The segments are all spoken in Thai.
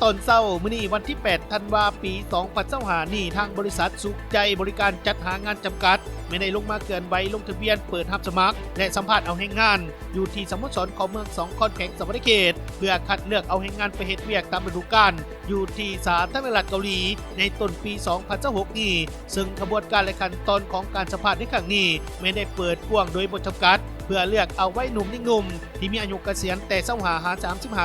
ตอนเช้ามื้อนี้วันที่ 8 ธันวาคม ปี 2025นี้ทางบริษัทสุขใจบริการจัดหางานจำกัดไม่ได้ลงมาเกินใบลงทะเบียนเปิดรับสมัครและสัมภาษณ์เอาแรงงานอยู่ที่สโมสรของเมือง2 คอนแขงสวรรค์เขตเพื่อคัดเลือกเอาแรงงานไปเฮ็ดเวียกตามฤดูกาลอยู่ที่สาธารณรัฐเกาหลีในต้นปี 2026 นี้ซึ่งกระบวนการและขั้นตอนของการสัมภาษณ์ในครั้งนี้ไม่ได้เปิดกว้างโดยบ่จำกัดเพื่อเลือกเอาไว้หนุ่มนิ่งหนุ่มที่มีอายุเกษียณแต่25 หา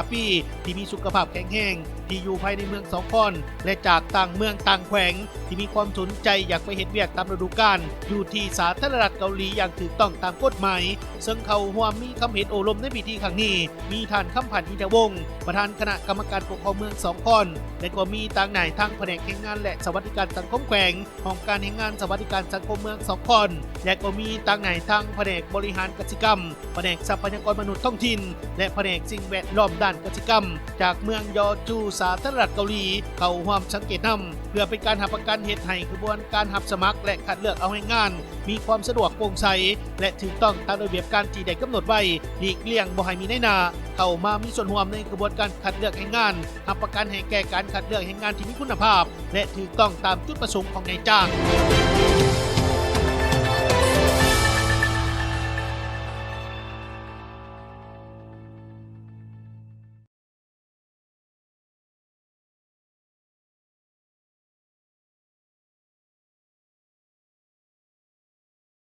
35 ปีที่มีสุขภาพแข็งแรงที่อยู่ภายในเมือง2 คอนและจากต่างเมืองต่างแขวงที่มีความสนใจอยากไปเฮ็ดเวียกตามฤดูกาลอยู่ที่สาธารณรัฐเกาหลีอย่างถูกต้องตามกฎหมายซึ่งเขาร่วมมีคำเห็นโอลมในพิธีครั้งนี้มีท่านคำพันธ์อินทวงศ์ประธานคณะกรรมการปกครองเมือง2 คอนและก็มีต่างนายทั้งแผนกแรงงานและสวัสดิการสังคมแขวงของการแรงงานสวัสดิการสังคมเมือง2 คอนและก็มีต่างนายทั้งแผนกบริหารกสิกรรมแผนกทรัพยากรมนุษย์ท้องถิ่นและแผนกสิ่งแวดล้อมด้านกสิกรรมจากเมืองยอจูสาธารณรัฐเกาหลีเข้าร่วมสังเกตนำเพื่อเป็นการหับประกันเหตุให้กระบวนการหับสมัครและคัดเลือกเอาแรงงานมีความสะดวกโปร่งใสและถูกต้องตามระเบียบการที่ได้กำหนดไว้หลีกเลี่ยงบ่ให้มีนายหน้าเข้ามามีส่วนร่วมในกระบวนการคัดเลือกแรงงานหับประกันให้แก่การคัดเลือกแรงงานที่มีคุณภาพและถูกต้องตามจุดประสงค์ของนายจ้าง